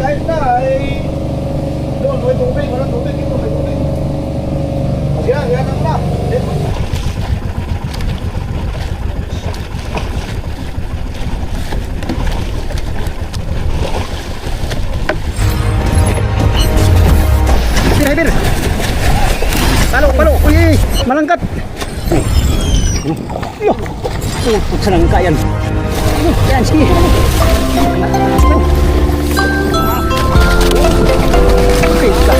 Kahit na ay doon may tubig, walang tubig dito, may tubig. Yan ang na. Driver. Palo. Uy, malangkat. Yo. Putsa ng kayan. Yan, sige. Okay ka.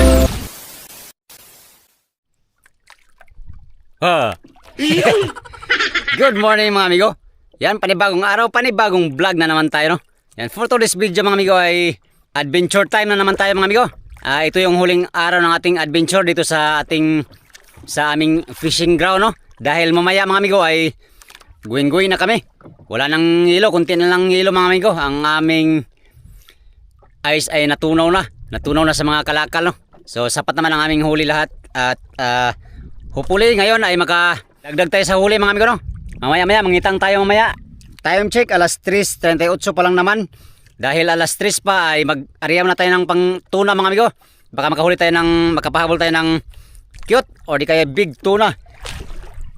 Good morning mga amigo. Yan, panibagong araw, panibagong vlog na naman tayo, no? Yan, for today's video mga amigo ay adventure time na naman tayo mga amigo. Ito yung huling araw ng ating adventure dito sa aming fishing ground, no? Dahil mamaya mga amigo ay guwing-guwing na kami. Wala nang hilo, kunti na lang hilo mga amigo. Ang aming ice ay natunaw na sa mga kalakal, no? So sapat naman ang aming huli lahat. At hopefully ngayon ay makadagdag tayo sa huli mga amigo, no? Mamaya mangitang tayo mamaya. Time check alas 3:38 pa lang naman. Dahil alas 3 pa ay mag-ariam na tayo ng pang tuna mga amigo. Baka makapahabol tayo ng cute or di kaya big tuna.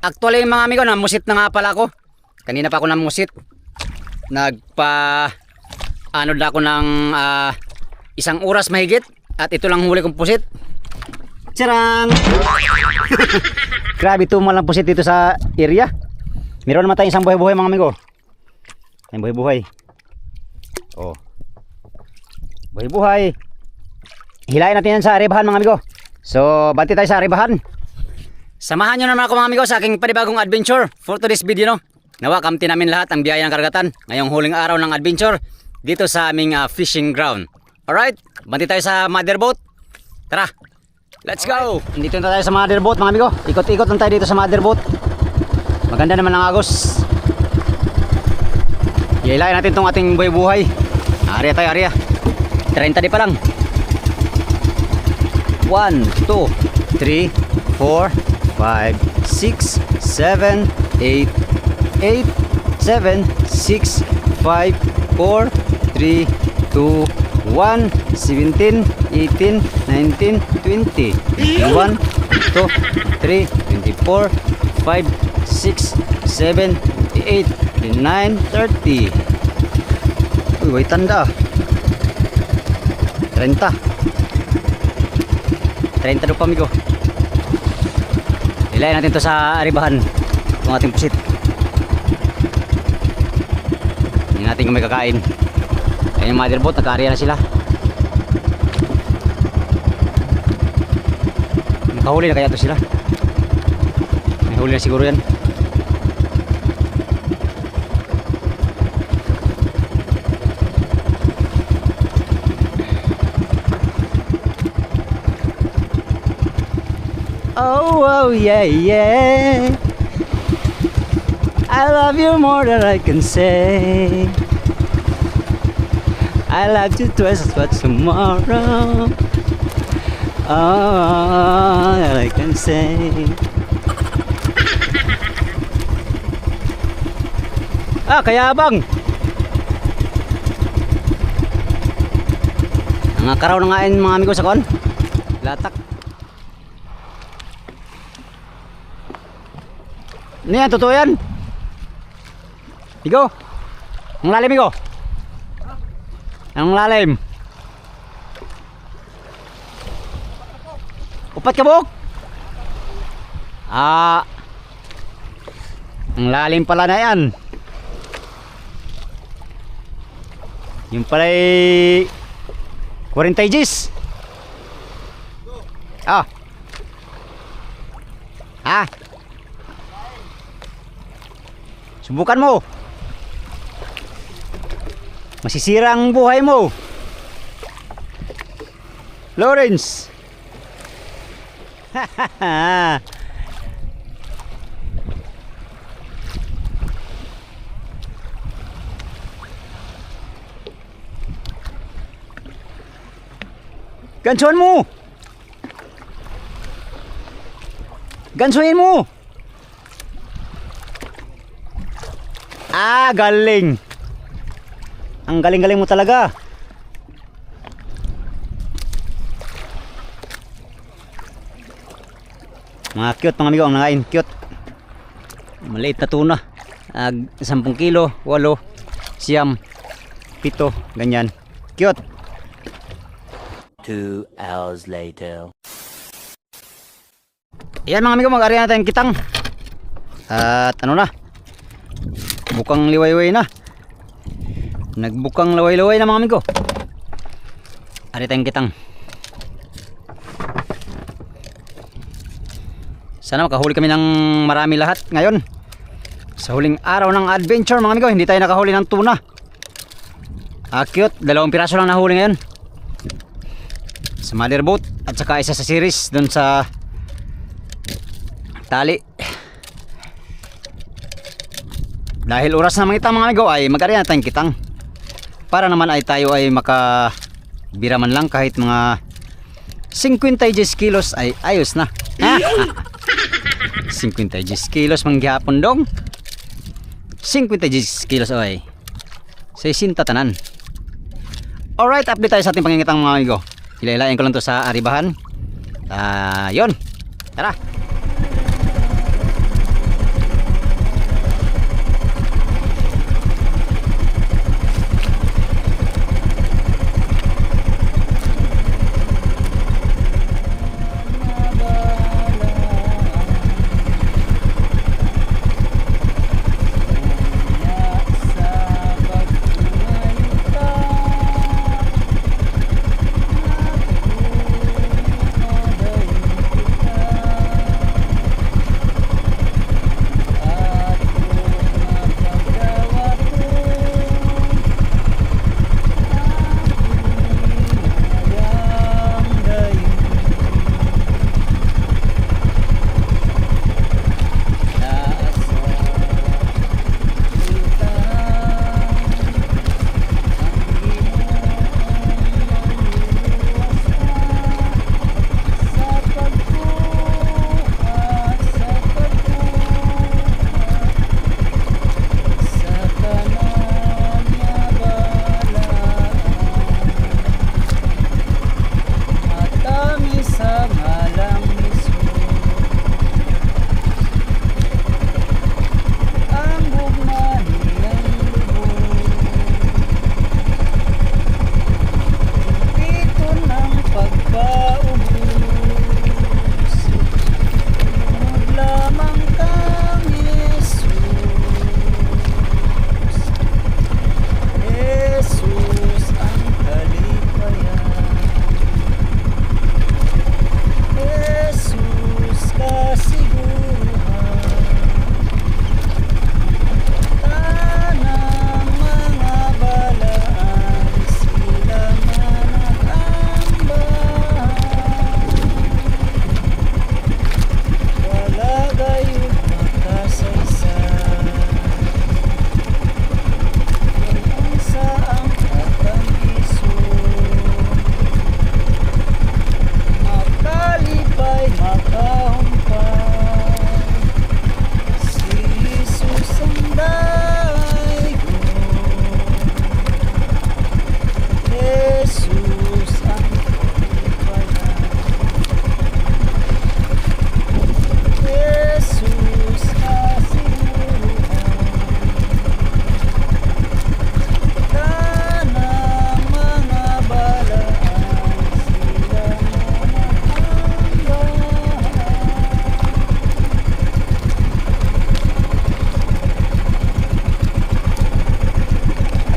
Actually mga amigo, namusit na nga pala ako. Kanina pa ako namusit. Anod ako ng isang oras mahigit. At ito lang huli kong pusit. Tiyarang! Grabe ito malang pusit dito sa area. Meron naman tayong isang buhay-buhay mga amigo. Ay buhay-buhay. Oh. Buhay-buhay. Hilahin natin yan sa aribahan mga amigo. So, bati tayo sa aribahan. Samahan nyo naman ako mga amigo sa aking panibagong adventure for today's video, no? Nawa, kamti namin lahat ang biyaya ng karagatan ngayong huling araw ng adventure dito sa aming fishing ground. Alright, bati tayo sa mother boat. Tara, let's go! Dito na tayo sa mother boat mga amigo. Ikot-ikot lang tayo dito sa mother boat. Maganda naman ang agos. Hilahin natin itong ating buhay-buhay. Area tayo, area. 30 di pa lang. 1, 2, 3, 4, 5, 6, 7, 8, 8, 7, 6, 5, 4, 3, 2, 1, 17, 18, 19, 20, 21, 22, 23, 24, 5, 6, 7, 8, 9, 30. Uy, way tanda. 30 doon pa amigo. Ilayin natin to sa aribahan itong ating pusit. Hindi natin kung may kakain. Ayun yung mother boat, naka-area na sila. Nakahuli na kaya to sila. May huli na siguro yan. Oh yeah, yeah. I love you more than I can say. I love you twice as much tomorrow. Oh, that I can say. Kayabang. Ang karaw na ngain mga amigo sa kon. Latak. Ano yan? Totoo yan? Migo? Ang lalim, Migo? Ang lalim? Upat ka buhok? Ang lalim pala na yan. Yung pala'y 40 Gs. Subukan mo. Masisira ang buhay mo, Lawrence. Gansuhan mo! Gansuhin mo! Ah, galing! Ang galing-galing mo talaga. Mga cute mga amigo ang nangain. Cute. Maliit na tuna. 10 kilo, 8, siyam, 7, ganyan. Cute. 2 hours later. Ayan mga amigo, mag-ari na tayong kitang. At ano na, bukang liwayway na. Nagbukang laway-laway na mga amigo. Ari tayong kitang. Sana makahuli kami ng marami lahat ngayon. Sa huling araw ng adventure mga amigo, hindi tayo nakahuli ng tuna. Cute, 2 piraso lang nahuli ngayon. Sa mother boat at saka isa sa series dun sa tali. Dahil oras na mangitang mga amigo ay mag-ari na tayong kitang. Para naman ay tayo ay makabira man lang kahit mga 50 kilos ay ayos na. 50 kilos manggihapon dong. 50 kilos ay 60 tanan. Alright, update tayo sa ating pangingitang mga amigo. Ilailayan ko lang to sa aribahan. Yun. Tara.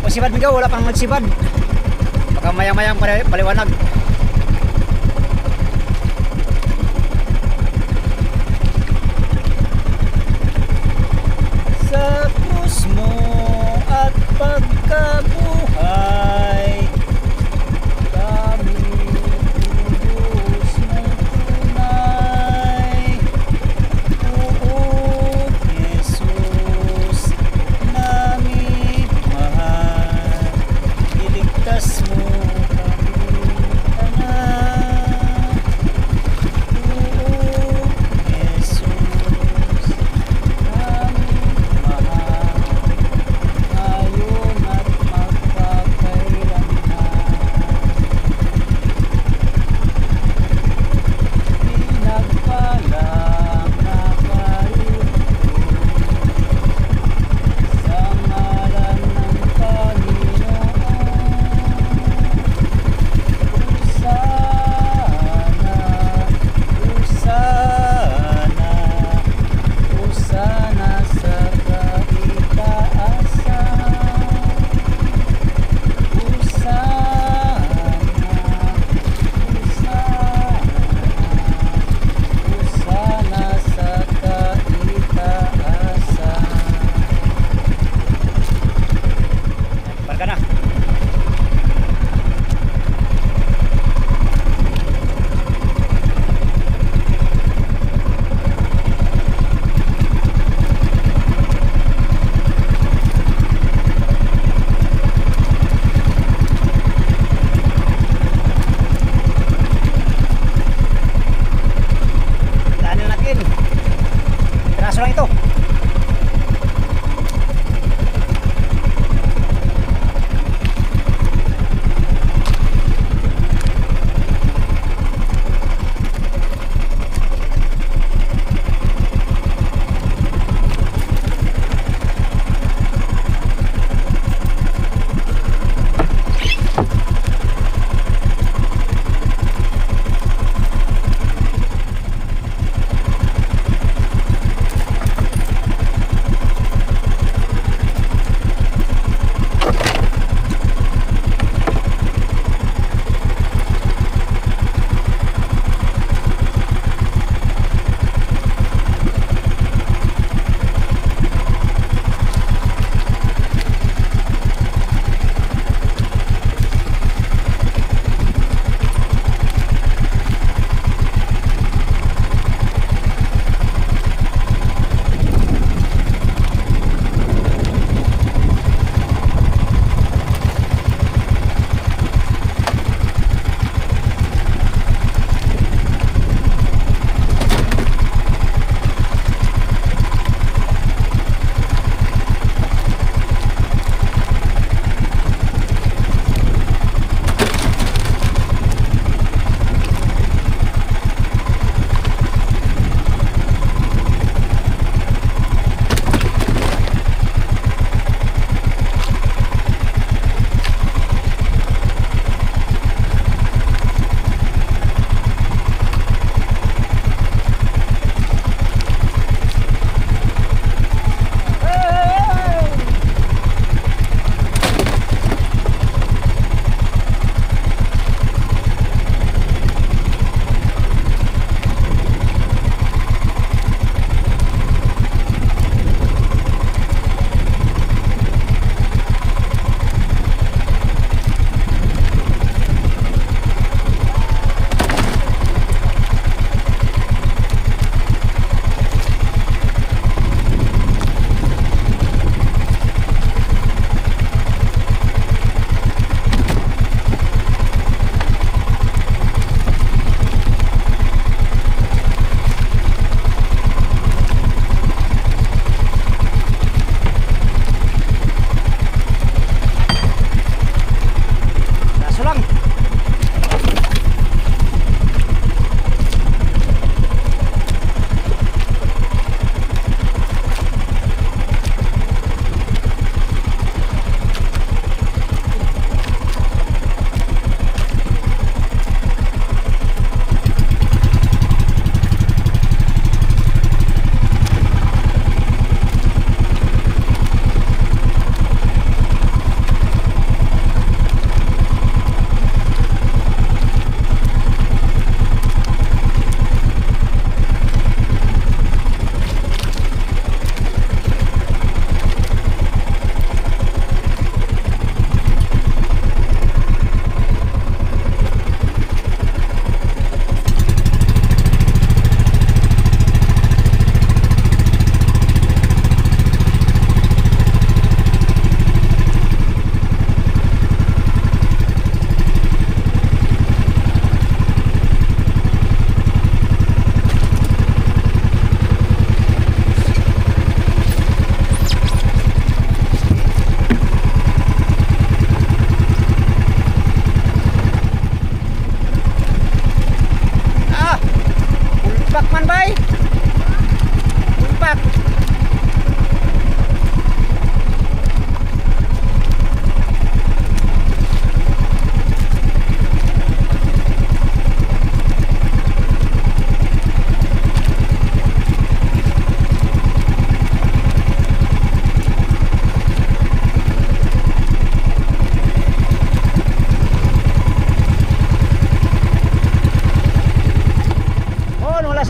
Magsibad bigaw, wala pang magsibad. Baka mayang-mayang paliwanag. Sa krus mo at pagkabuhay, kami lubos ng tunay. Oo, Jesus, namin mahal, iligtas mo kami tanan.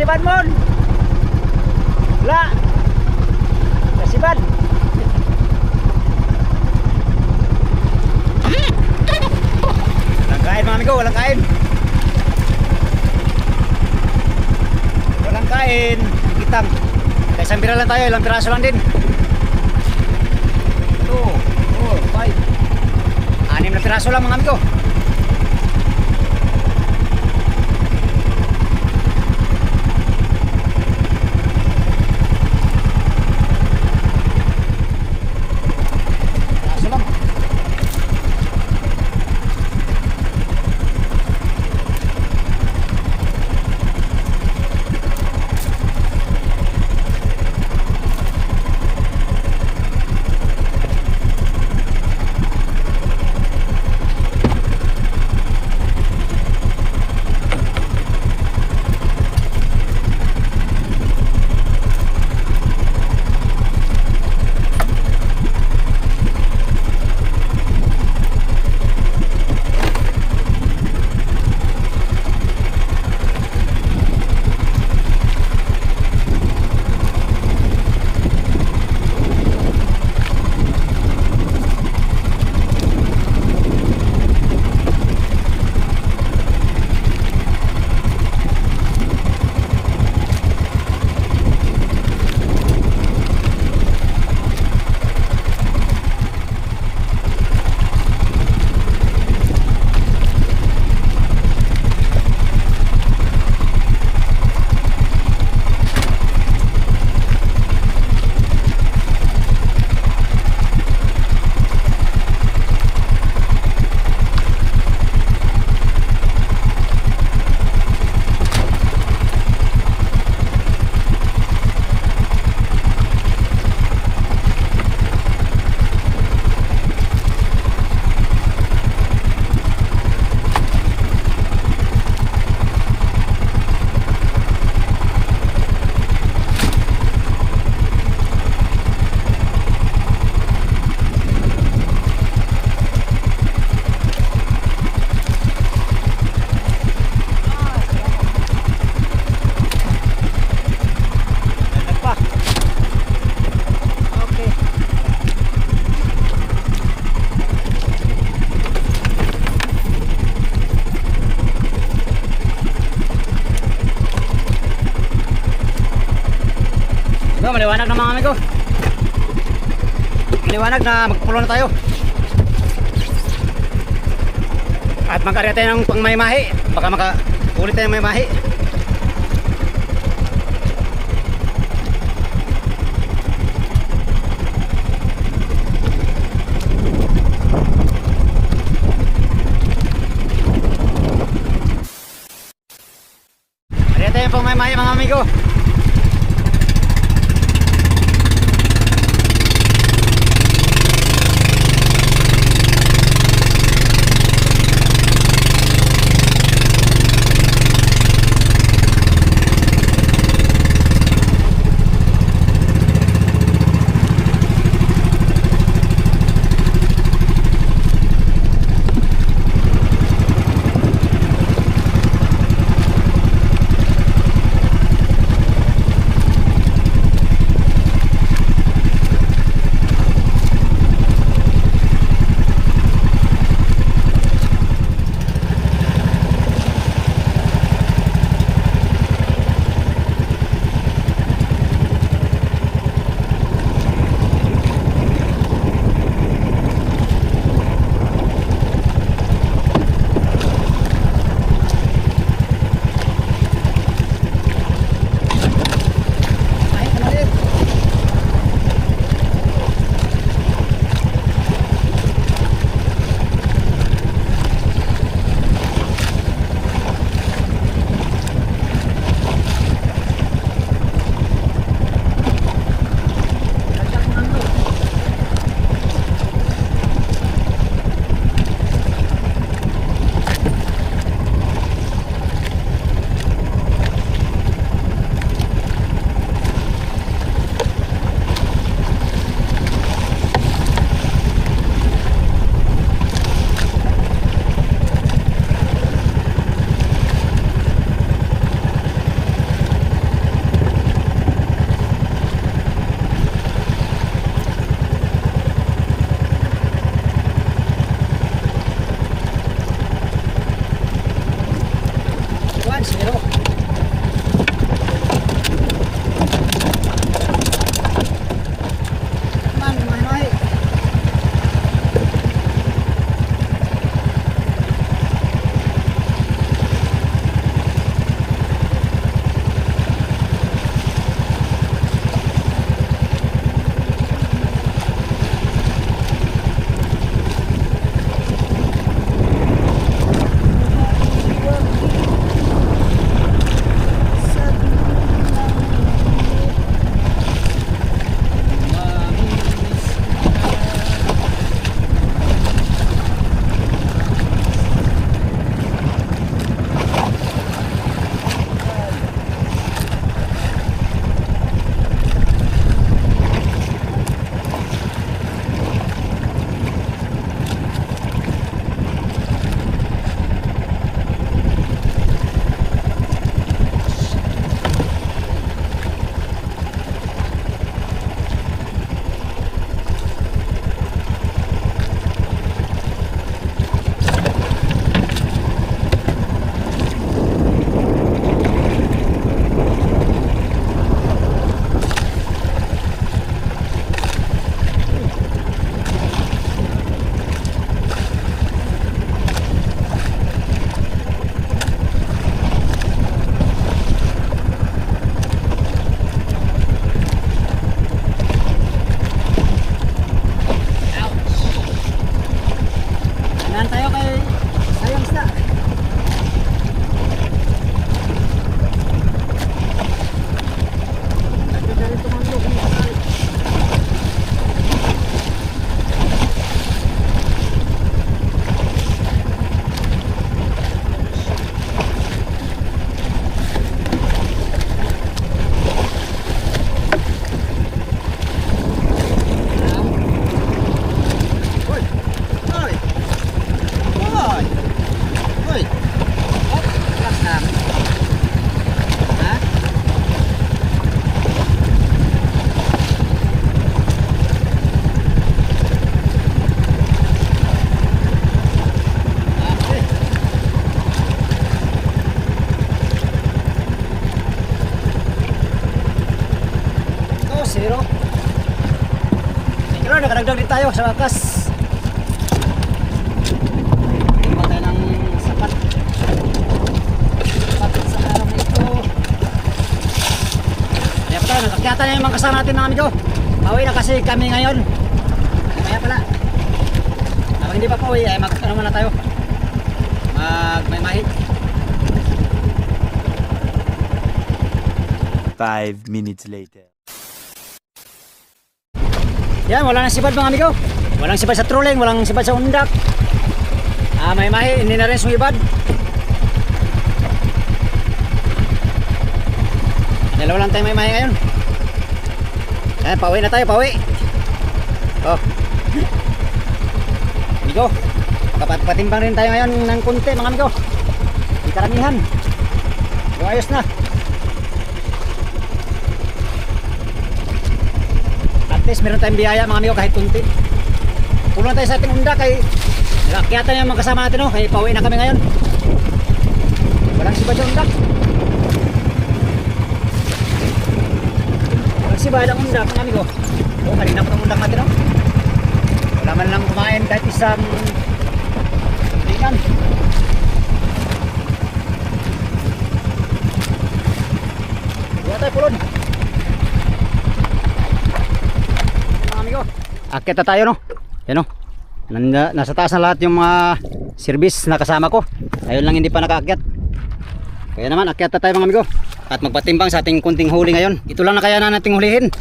Kasiban mon. La. Kasiban. Walang kain mga amigo, walang kain. Walang kain. Kitang. Kaya isang bira lang tayo, ilang piraso lang din. 2, 4, 5. 6 na piraso lang mga amigo. Piraso lang. So, maliwanag na mga amigo. Maliwanag na magpulo na tayo. At magkarya tayo ng pang maymahi. Baka makaulit tayo ng maymahi. Karya tayo ng pang maymahi mga amigo. nakadagdag din tayo sa wakas. Tingnan tayo ng sapat. Sapat sa araw na ito. Kaya pa tayo, nakakyata na yung mga kasama natin mga amigo. Pauwi na kasi kami ngayon. Kaya pala. Kapag hindi pa pauwi, ay ano muna tayo. Magmay-mahi. 5 minutes later. Yan, wala nang sibad mga amigo. Walang sibad sa trolling, walang sibad sa undak. May-mahi, hindi na rin sumibad. Dalawa lang tayo may-mahi ngayon. Yan, pauwi na tayo, pauwi. Oh. Amigo, patimbang rin tayo ngayon ng konti mga amigo. Di karamihan. So, ayos na. At least meron tayong biyaya mga amigo kahit konti. Pulang tayo sa ating undak kay nakakyatan yung mga kasama natin, no? Kaya pauwi na kami ngayon. Walang sibad yung undak. Walang sibad ang undak mga amigo. Oh, kanina po ng undak natin, no? Wala man lang kumain kahit isang lingan. Wala tayo pulon. Mga amigo, akit na tayo, no? Yan, no? Nasa taas na lahat yung mga service na kasama ko. Ayun lang hindi pa nakaakyat. Kaya naman, akyat na tayo mga amigo. At magpatimbang sa ating kunting huli ngayon. Ito lang na kaya na nating hulihin.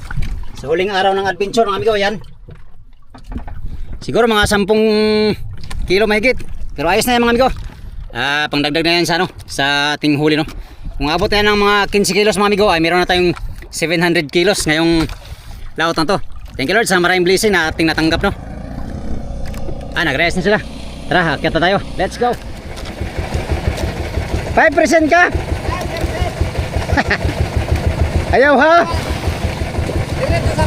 Sa huling araw ng adventure mga amigo, yan. Siguro mga 10 kilo mahigit. Pero ayos na yan mga amigo. Pangdagdag na yan sa, sa ating huli, no? Kung abot na yan ng mga 15 kilos mga amigo, ay meron na tayong 700 kilos ngayong laot na to. Thank you Lord sa maraming blessing na ating natanggap, no? Nag-rest na sila. Tara, akyat na tayo. Let's go. 5% ka? Ayaw ha? Diretso sa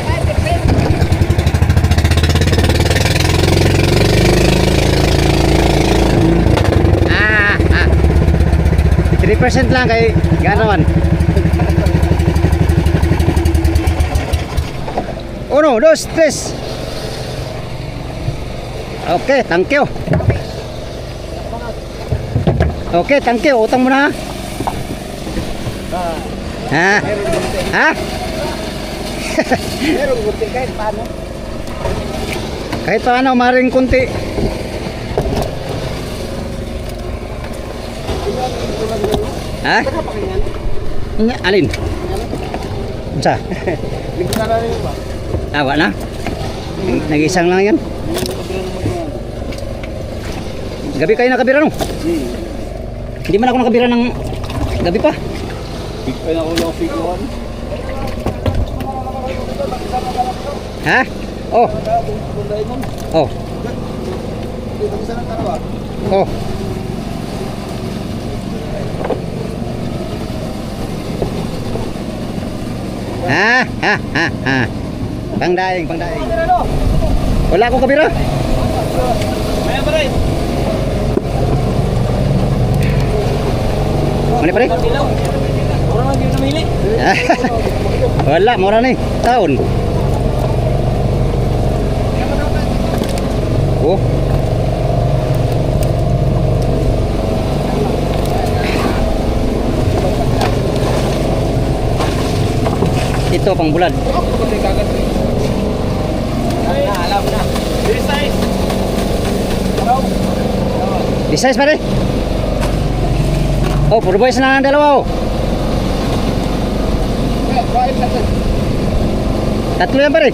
3% lang kay ganawan. 1, 2, 3. Okay, thank you. Okay, thank you. Utang mo na. Ha? Ha? Meron kunti kahit paano. Kahit paano, maring kunti. Ha? Alin? Unsa? Lingkod na rin ba? Awa na? Nag-isang lang yan. Gabi kayo nakabira, no? Hindi man ako nakabira ng gabi pa. Big pa na ulo figuan. Ha? Oh. Oh. Oh. Ha. Pangdaing. Wala akong kabira. Maya ba rin? Mani pare? Orang lagi namili. Wala, mura ni. Taon. Oh. Ito pang bulad. Alam na. Resize. Resize pare. Oh, puro boys na ang dalawa, oh. Tatlo yan pare.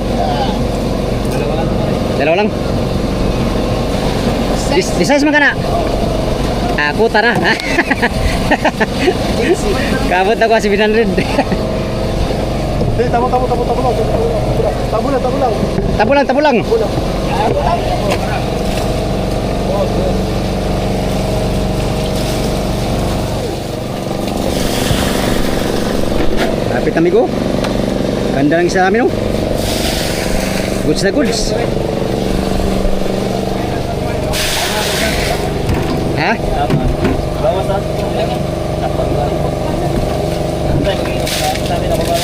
Dalawa lang. Resize man ka na. Ako tara. Kabot ako 700. Tabo lang. Tabulang. Kapit amigo. Ganda ng isa namin, oh. Goods na goods. Ha? Bawas na. Sabi na ko ba?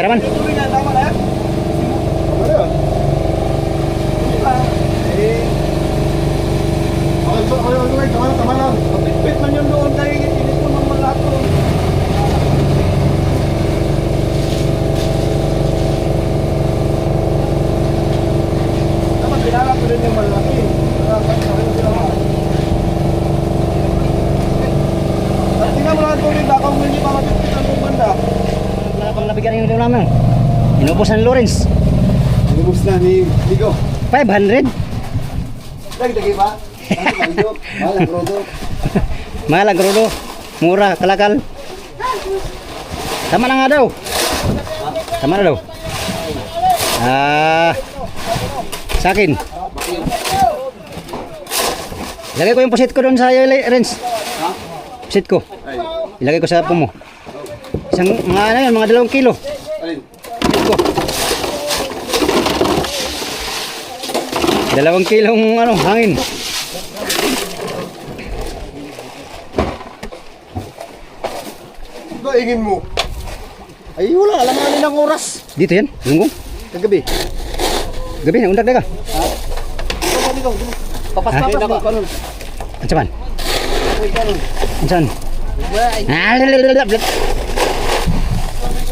Cameraman. Tubig yan, tama na yan? Ano yun? Hindi ba? Okay, tama lang. Pit man yun doon kay inis mo naman lahat doon. Dapat pinalak ko rin yung malaki. Tingnan mo lang tubig, baka kung hindi pa mapipit ang banda. Pang nabigyan yung namin. Inubos na ni Lawrence. Inubos na ni Ligo. 500. Dagdagi ba? Malang rodo. Mahal ang grudo. Mura, kalakal. Tama na nga daw. Tama na daw. Sa akin. Ilagay ko yung pusit ko doon sa Renz. Pusit ko. Ilagay ko sa apo mo. Isang mga ano yun, mga 2 kilo. Alin? Pusit ko. 2 kilong ano, hangin. Ito ingin mo. Ay wala, alam nga nilang oras. Dito yan, lunggong. Kagabi. Gabi na, undag na ka. Papas-papas mo pa nun. Ang saman? Ang saan? Lalalala.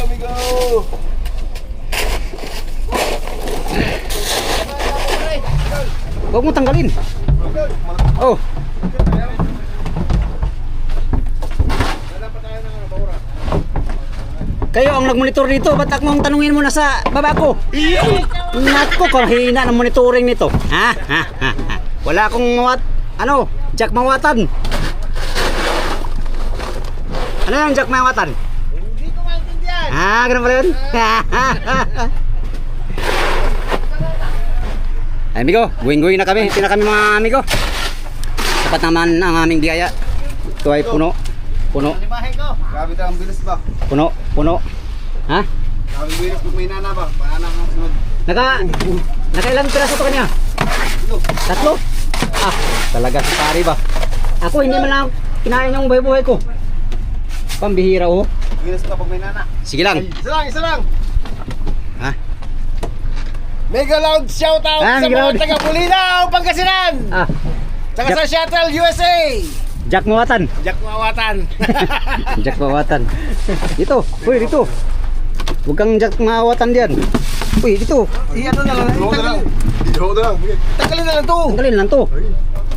Amigo. Huwag mo tanggalin. Oh. Kayo ang nagmonitor dito, ba't akong tanungin mo na sa baba ko? Nako, kahina ng monitoring nito. Ha? Wala akong jack mawatan. Ano yung jack mawatan? Hindi ko maintindihan. Ganun pala yun? Ay, amigo, going na kami. Ito na kami mga amigo. Sapat naman ang aming biyaya. Ito ay puno. Limahin ko. Grabe ka ang bilis ba? Puno. Ha? Grabe ang bilis kung may nana ba? Paano ang sunod? Nakailang piraso to kanya? 3? Talaga si pare ba? Ako hindi man lang kinain yung buhay ko. Pambihira oh. Bilis ka pag may nana. Sige lang. Isa lang. Ha? Mega loud shoutout sa Mega mga loud. taga Bulinaw, Pangasinan. Saka sa Seattle, USA. Jack mawatan. Jack Mawatan. Jack mawatan. Dito. Uy, dito. Huwag kang jack mawatan diyan. Uy, dito. Ano na lang. Tanggalin na lang to. Tanggalin lang to.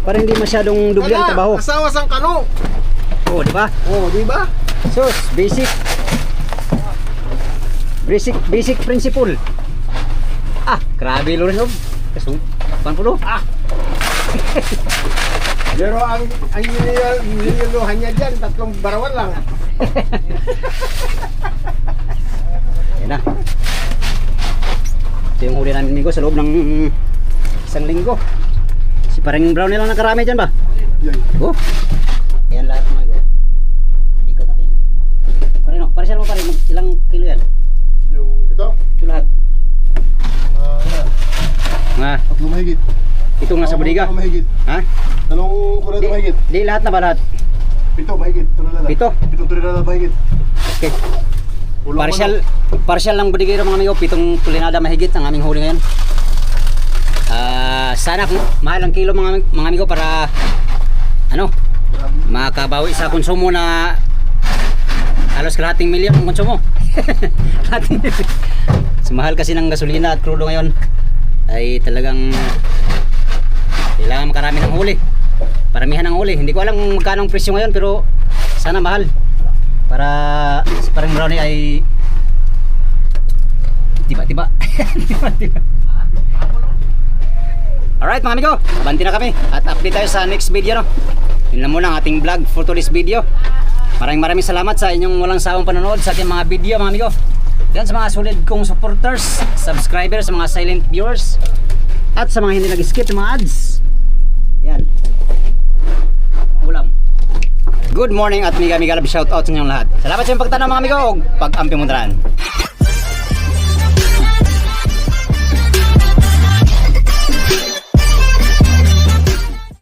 Para hindi masyadong dubli ang trabaho. Asawa sang kano. Oh, di ba? Oh, di ba? So, basic principle. Grabe Lorenzo. Kaso, panpulo. Pero ang nililuhan niya dyan, 3 barawan lang. Yan na. Ito yung huli namin amigo sa loob ng 1 linggo. Si parang brown nilang nakarami dyan ba? Yan. Oh. Ayan lahat mga amigo. Ikot natin. Paresyal mo pa rin. Ilang kilo yan? Yung ito? Ito lahat. Nga. 3 mahigit. Ito nga sa bodega. 2 mahigit. Ha? 2 kurado mahigit. Di lahat na ba lahat? 7 mahigit. 7? 7 tulinada mahigit. Okay. Ulo Partial lang bodigero mga amigo, 7 tulinada mahigit ang aming huli ngayon. Sana kung mahal ang kilo mga amigo para makabawi sa konsumo na halos kalahating milyon ang konsumo. Kalahating milyon. Mahal kasi ng gasolina at krudo ngayon ay talagang kailangan makarami ng huli. Paramihan ng huli. Hindi ko alam kung magkano ang presyo ngayon pero sana mahal. Para si parang brownie ay tiba-tiba. Tiba-tiba. Alright mga amigo, banti na kami at update tayo sa next video Yun lang muna ang ating vlog for today's video. Maraming salamat sa inyong walang sawang panonood sa ating mga video mga amigo. Yan sa mga solid kong supporters, subscribers, sa mga silent viewers at sa mga hindi nag-skip ng mga ads. Yan. Ulam. Good morning at mega love shoutout sa inyong lahat. Salamat sa inyong pagtanaw mga amigo. Pag-ampi mo